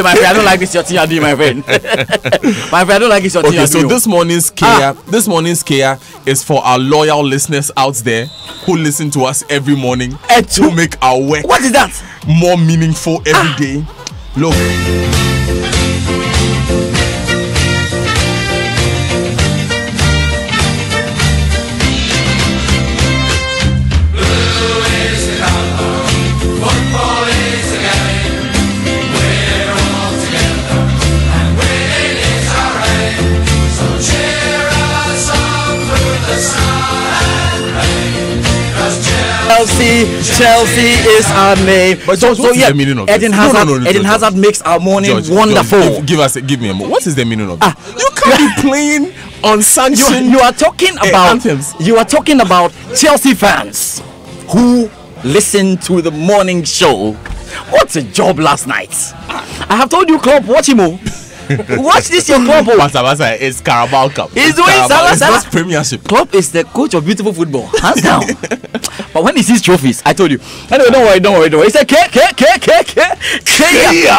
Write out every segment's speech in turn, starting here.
my friend, I don't like this your thing, my friend. My friend, I don't like this your thing. Okay, so this morning's Kia is for our loyal listeners out there who listen to us every morning to make our work. What is that? More meaningful every day. Look. Chelsea is our name. But George, what is the meaning of Eden this? Eden Hazard makes our morning George, wonderful. Give me a moment. What is the meaning of this? You can't be playing on sanctioned you are talking about anthems. You are talking about Chelsea fans who listen to the morning show. What's a job last night? I have told you, Klopp, watch him. Watch this, your Klopp. Basa, it's Carabao Cup. He's doing Salah. It's Premiership. Klopp is the coach of beautiful football, hands down. But when he sees trophies, I told you. Anyway, don't worry. He said, K.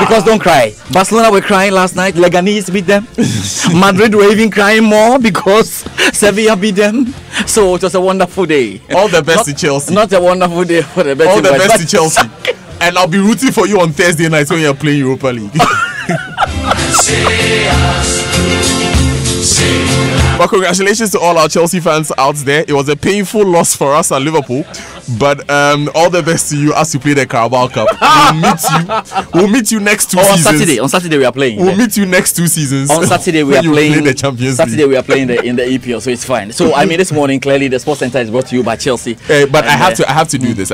Because don't cry. Barcelona were crying last night. Leganés beat them. Madrid were even crying more because Sevilla beat them. So it was a wonderful day. All the best to Chelsea. Not a wonderful day for the best. All the best to Chelsea. And I'll be rooting for you on Thursday nights when you're playing Europa League. But congratulations to all our Chelsea fans out there. It was a painful loss for us at Liverpool, but all the best to you as you play the Carabao Cup. We'll meet you next 2 seasons. On Saturday we are playing. We'll meet you next 2 seasons. On Saturday we are playing the Champions League. Saturday we are playing in the EPL, so it's fine. So I mean, this morning clearly the Sports Center is brought to you by Chelsea. But I have to do this.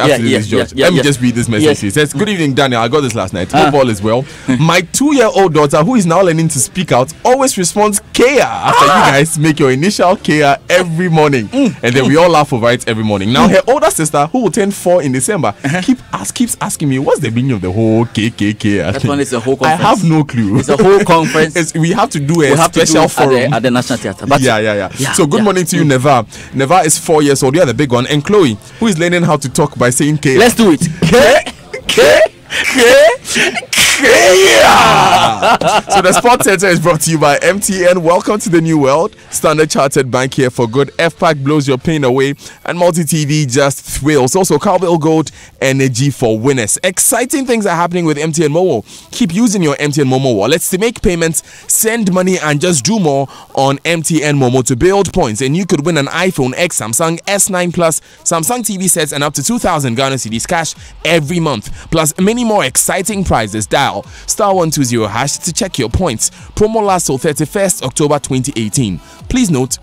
George. Let me just read this message. It says, "Good evening, Daniel. I got this last night. Hope all is well. My 2-year-old daughter, who is now learning to speak out, always responds Kia after you guys make your initial Kia every morning, and then we all laugh over it every morning. Now her older sister, who will turn 4 in December, keeps asking me, what's the meaning of the whole KKK? That one is a whole conference. I have no clue. It's a whole conference. We have to do a special forum at the National Theatre. But yeah. So good morning to you, Neva. Neva is 4 years old. You are the big one, and Chloe, who is learning how to talk by saying K. Let's do it. K. So the Sports Center is brought to you by MTN. Welcome to the new world. Standard Chartered Bank here for good. FPAC blows your pain away, and Multi TV just thrills. Also, Cowbell Gold, energy for winners. Exciting things are happening with MTN Momo. Keep using your MTN Momo wallets to make payments, send money, and just do more on MTN Momo to build points. And you could win an iPhone X, Samsung S9 Plus, Samsung TV sets, and up to 2,000 Ghana cedis cash every month. Plus many more exciting prizes. Dial *120# to check your points. Promo lasts till 31st October 2018. Please note,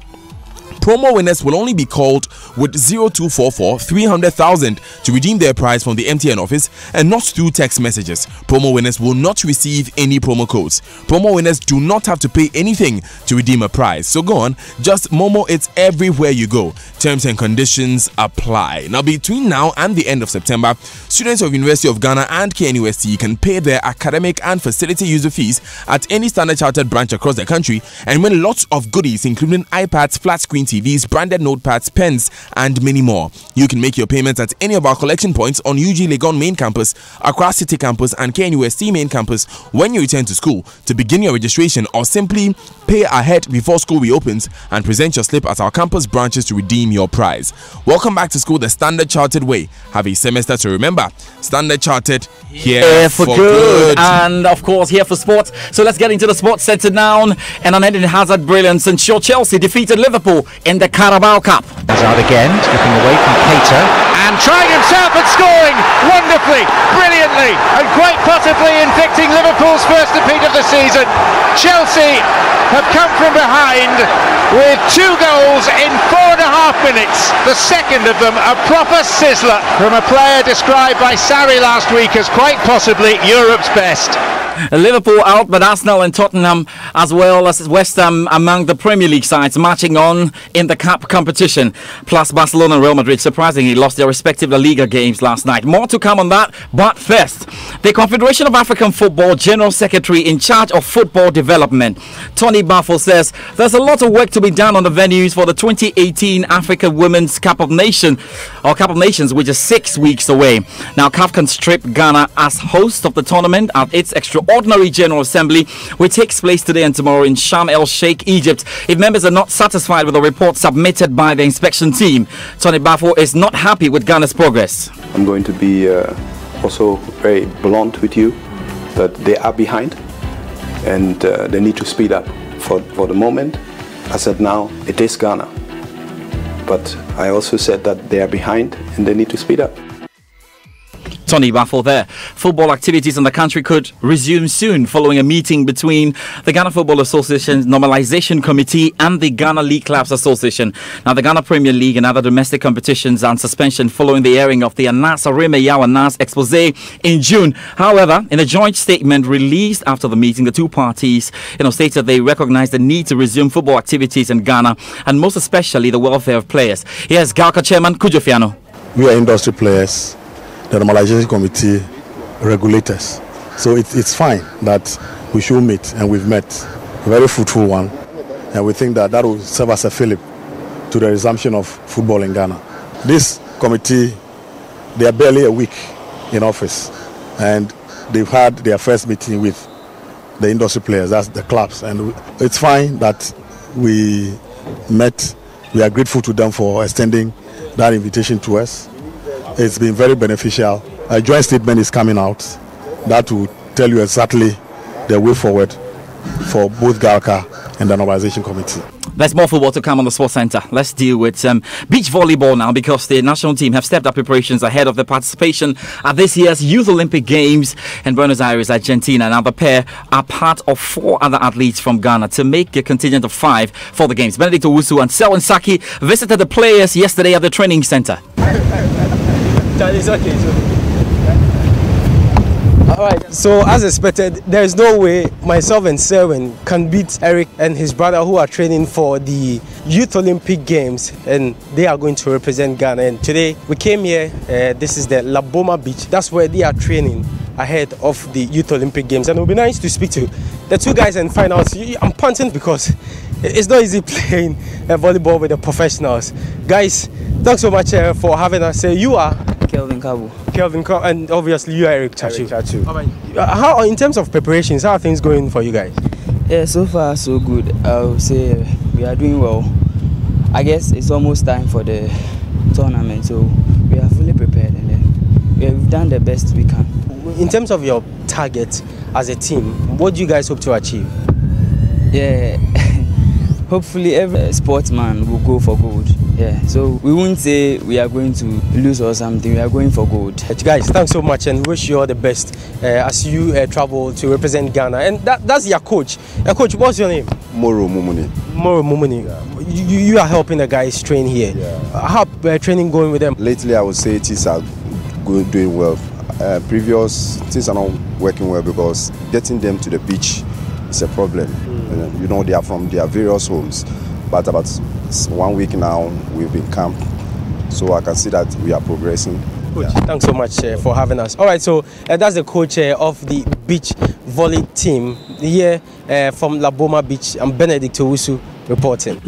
promo winners will only be called with 0244 300,000 to redeem their prize from the MTN office and not through text messages. Promo winners will not receive any promo codes. Promo winners do not have to pay anything to redeem a prize. So go on, just Momo it everywhere you go. Terms and conditions apply. Now, between now and the end of September, students of University of Ghana and KNUST can pay their academic and facility user fees at any Standard Chartered branch across the country and win lots of goodies, including iPads, flat screen TVs, branded notepads, pens, and many more. You can make your payments at any of our collection points on UG Legon Main Campus, Accra City Campus, and KNUST Main Campus when you return to school to begin your registration, or simply pay ahead before school reopens and present your slip at our campus branches to redeem your prize. Welcome back to school the Standard Chartered way. Have a semester to remember. Standard Chartered, here for good. And of course, here for sports. So let's get into the Sports Center now. And on Eden Hazard brilliance, ensure Chelsea defeated Liverpool in the Carabao Cup. Hazard again, slipping away from Keita. And trying himself at scoring wonderfully, brilliantly, and quite possibly inflicting Liverpool's first defeat of the season. Chelsea have come from behind with 2 goals in 4.5 minutes. The second of them a proper sizzler from a player described by Sarri last week as quite possibly Europe's best. Liverpool out, but Arsenal and Tottenham as well as West Ham among the Premier League sides marching on in the cup competition. Plus Barcelona and Real Madrid surprisingly lost their respective La Liga games last night. More to come on that, but first, The Confederation of African Football General Secretary in charge of football development, Tony Bafo, says there's a lot of work to be done on the venues for the 2018 Africa Women's Cup of Nations, which is 6 weeks away. Now, CAF can strip Ghana as host of the tournament at its extraordinary General Assembly, which takes place today and tomorrow in Sharm el-Sheikh, Egypt, if members are not satisfied with the report submitted by the inspection team. Tony Bafo is not happy with Ghana's progress. I'm going to be also very blunt with you that they are behind and they need to speed up. For the moment, I said now it is Ghana, but I also said that they are behind and they need to speed up. Tony Bafo there. Football activities in the country could resume soon following a meeting between the Ghana Football Association's Normalization Committee and the Ghana League Clubs Association. Now, the Ghana Premier League and other domestic competitions are on suspension following the airing of the Anas Arime Yaw Anas expose in June. However, in a joint statement released after the meeting, the two parties stated they recognize the need to resume football activities in Ghana and most especially the welfare of players. Here's GALCA Chairman Kudjo Fiano. We are industry players, the Normalization Committee regulators. So it's fine that we should meet, and we've met. A very fruitful one. And we think that will serve as a fillip to the resumption of football in Ghana. This committee, they are barely a week in office, and they've had their first meeting with the industry players, that's the clubs. And it's fine that we met. We are grateful to them for extending that invitation to us. It's been very beneficial. A joint statement is coming out that will tell you exactly the way forward for both GALCA and the Normalization Committee. There's more football to come on the Sports Center. Let's deal with beach volleyball now, because the national team have stepped up preparations ahead of the participation at this year's Youth Olympic Games in Buenos Aires, Argentina. Now, the pair are part of 4 other athletes from Ghana to make a contingent of 5 for the Games. Benedict Owusu and Selwyn Saki visited the players yesterday at the training center. Alright, so as expected, there is no way myself and Selwyn can beat Eric and his brother, who are training for the Youth Olympic Games, and they are going to represent Ghana. And today we came here, this is the Laboma Beach, that's where they are training ahead of the Youth Olympic Games. And it will be nice to speak to the two guys and find out. I'm panting because it's not easy playing volleyball with the professionals. Guys, thanks so much for having us. You are Kelvin Kabu. Kelvin Kabu, and obviously you are Eric Chachu. Chachu. How, in terms of preparations, how are things going for you guys? Yeah, so far so good. I would say we are doing well. I guess it's almost time for the tournament, so we are fully prepared, and then we've done the best we can. In terms of your target as a team, what do you guys hope to achieve? Yeah, hopefully every sportsman will go for gold. Yeah, so we won't say we are going to lose or something. We are going for gold. Guys, thanks so much, and wish you all the best as you travel to represent Ghana. And that's your coach. Coach, what's your name? Moro Mumuni. Moro Mumuni. Yeah. You are helping the guys train here. Yeah. How training going with them? Lately, I would say things are doing well. Previous things are not working well because getting them to the beach is a problem. They are from their various homes, but about 1 week now we've been camped, so I can see that we are progressing. Coach, thanks so much for having us. All right, so that's the coach of the beach volley team here from Laboma Beach. I'm Benedict Owusu reporting.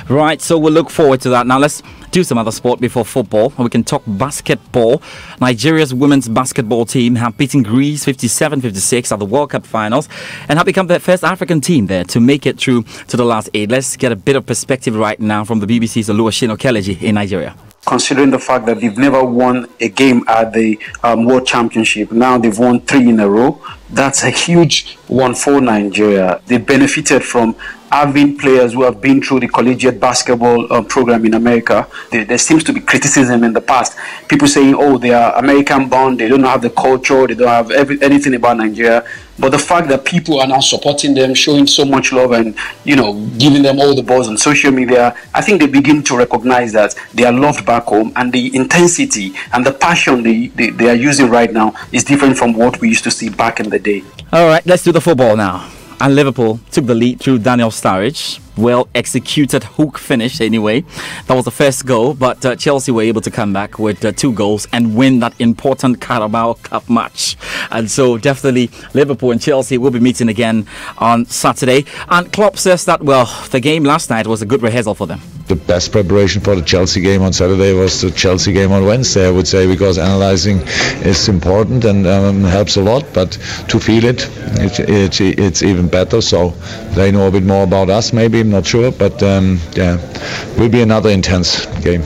Right, so we'll look forward to that. Now let's do some other sport before football, and we can talk basketball. Nigeria's women's basketball team have beaten Greece 57-56 at the World Cup finals and have become the first African team there to make it through to the last 8. Let's get a bit of perspective right now from the BBC's Oluwaseun Okeleji in Nigeria. Considering the fact that they've never won a game at the World Championship, now they've won 3 in a row. That's a huge one for Nigeria. They benefited from having players who have been through the collegiate basketball program in America. There seems to be criticism in the past. People saying, oh, they are American born, they don't have the culture, they don't have anything about Nigeria. But the fact that people are now supporting them, showing so much love and, giving them all the balls on social media, I think they begin to recognize that they are loved back home, and the intensity and the passion they are using right now is different from what we used to see back in the day. All right, let's do the football now. And Liverpool took the lead through Daniel Sturridge. Well executed hook finish anyway. That was the first goal, but Chelsea were able to come back with 2 goals and win that important Carabao Cup match. And so definitely Liverpool and Chelsea will be meeting again on Saturday. And Klopp says that, well, the game last night was a good rehearsal for them. The best preparation for the Chelsea game on Saturday was the Chelsea game on Wednesday, I would say, because analysing is important and helps a lot, but to feel it's even better. So they know a bit more about us, maybe, I'm not sure, but will be another intense game.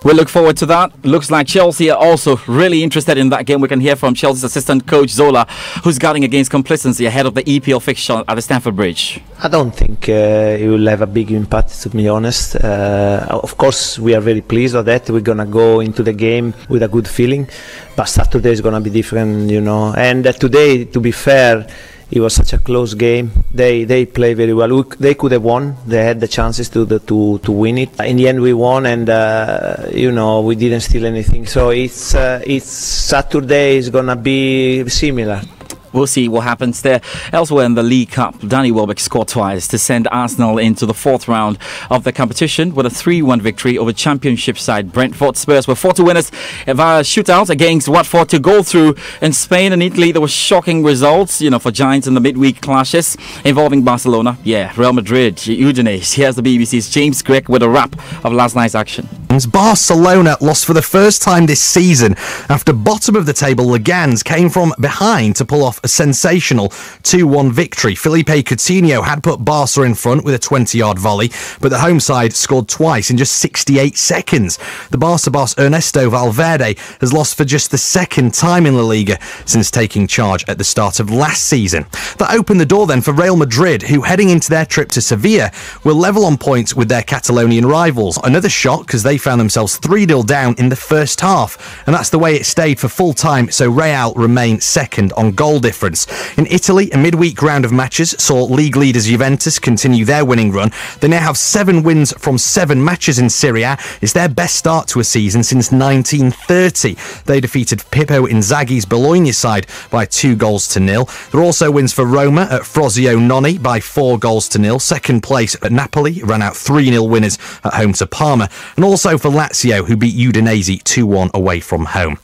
We look forward to that. Looks like Chelsea are also really interested in that game. We can hear from Chelsea's assistant coach Zola, who's guarding against complacency ahead of the EPL fixture at the Stamford Bridge. I don't think it will have a big impact, to be honest. Of course, we are very pleased with that. We're going to go into the game with a good feeling, but Saturday is going to be different, you know. And today, to be fair, it was such a close game. They play very well. They could have won. They had the chances to win it. In the end, we won, and you know, we didn't steal anything. So it's Saturday is gonna be similar. We'll see what happens there. Elsewhere in the League Cup, Danny Welbeck scored twice to send Arsenal into the fourth round of the competition with a 3-1 victory over Championship side Brentford. Spurs were 4-2 winners via shootout against Watford to go through. In Spain and Italy, there were shocking results, you know, for Giants in the midweek clashes involving Barcelona. Yeah, Real Madrid, Udinese. Here's the BBC's James Gregg with a wrap of last night's action. Barcelona lost for the first time this season after bottom of the table Leganés came from behind to pull off a sensational 2-1 victory. Felipe Coutinho had put Barca in front with a 20-yard volley, but the home side scored twice in just 68 seconds. The Barca boss Ernesto Valverde has lost for just the second time in La Liga since taking charge at the start of last season. That opened the door then for Real Madrid, who heading into their trip to Sevilla will level on points with their Catalonian rivals. Another shock because they found themselves 3-0 down in the first half, and that's the way it stayed for full time, so Real remain second on goal difference. In Italy, a midweek round of matches saw league leaders Juventus continue their winning run. They now have 7 wins from 7 matches in Serie A. It's their best start to a season since 1930. They defeated Pippo Inzaghi's Bologna side by 2-0. There are also wins for Roma at Frosinone by 4-0. Second place at Napoli ran out 3-0 winners at home to Parma, and also for Lazio, who beat Udinese 2-1 away from home.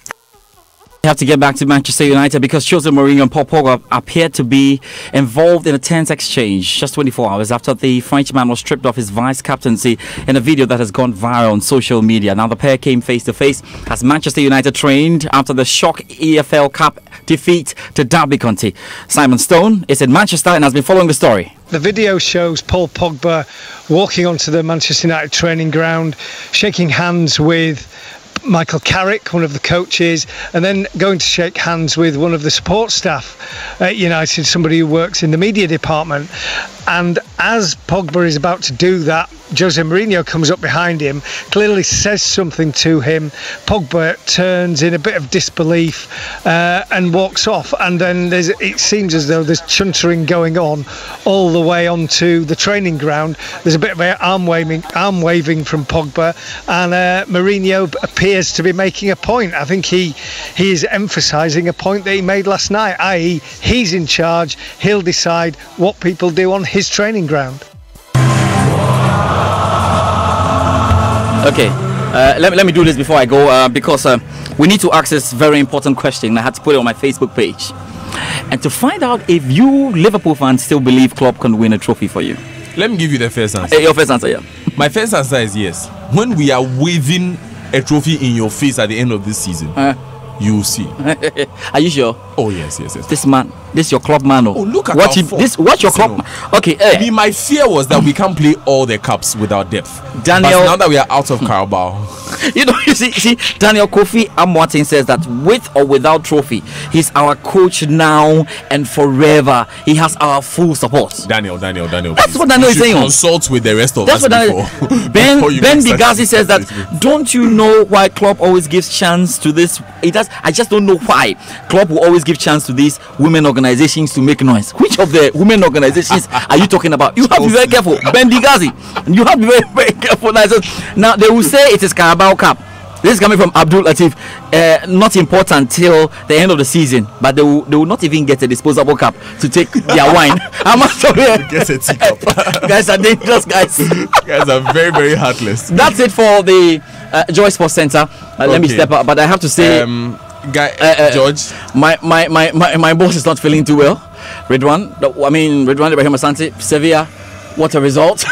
We have to get back to Manchester United because Jose Mourinho and Paul Pogba appeared to be involved in a tense exchange just 24 hours after the Frenchman was stripped of his vice captaincy in a video that has gone viral on social media. Now the pair came face to face as Manchester United trained after the shock EFL Cup defeat to Derby County. Simon Stone is in Manchester and has been following the story. The video shows Paul Pogba walking onto the Manchester United training ground, shaking hands with Michael Carrick, one of the coaches, and then going to shake hands with one of the support staff at United, somebody who works in the media department. And as Pogba is about to do that, Jose Mourinho comes up behind him, clearly says something to him. Pogba turns in a bit of disbelief and walks off. And then it seems as though there's chuntering going on all the way onto the training ground. There's a bit of arm waving from Pogba, and Mourinho appears to be making a point. I think he is emphasising a point that he made last night, i.e. he's in charge, he'll decide what people do on his training ground. Okay, let me do this before I go because we need to ask this very important question. I had to put it on my Facebook page. And to find out if you Liverpool fans still believe Klopp can win a trophy for you. Let me give you the first answer. Your first answer, yeah. My first answer is yes. When we are waving a trophy in your face at the end of this season, you will see. Are you sure? Oh yes. This man, this your club man. Oh, look at what your club man. Okay. My fear was that we can't play all the cups without depth. Daniel, but now that we are out of Carabao, you see, Daniel Kofi Amwatin says that with or without trophy, he's our coach now and forever. He has our full support. Daniel. That's what Daniel is saying. Consult with the rest of us before. Ben Digazi says that. Don't you know why Klopp always gives chance to this? I just don't know why Klopp will always give chance to these women organizations to make noise. Which of the women organizations are you talking about? You have to be very careful, Ben Digazi. You have to be very, very careful. Now they will say it is Carabao Cup. This is coming from Abdul Latif. Not important till the end of the season, but they will not even get a disposable cup to take their wine. I'm sorry. Get a teacup. Guys are dangerous, guys. Guys are very, very heartless. That's it for the Joy Sports Center. Let me step up, but I have to say, George. My boss is not feeling too well. Ridwan Ibrahim Asante, Sevilla. What a result.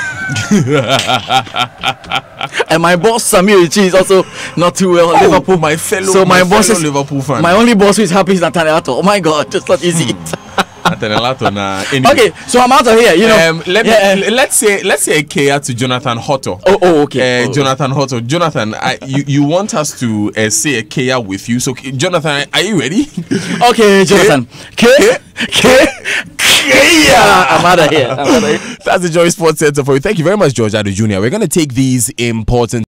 And my boss Samir Ichi is also not too well. Liverpool, my fellow Liverpool fan. My only boss who is happy is Nathaniel Ato. Oh my God, it's not easy. Okay, so I'm out of here. Let's say a care to Jonathan Hotto. Okay. Jonathan Hotto. Jonathan, you want us to say a care with you? So, Jonathan, are you ready? Okay, Jonathan. I'm out of here. That's the Joy Sports Center for you. Thank you very much, George Adu Jr. We're going to take these important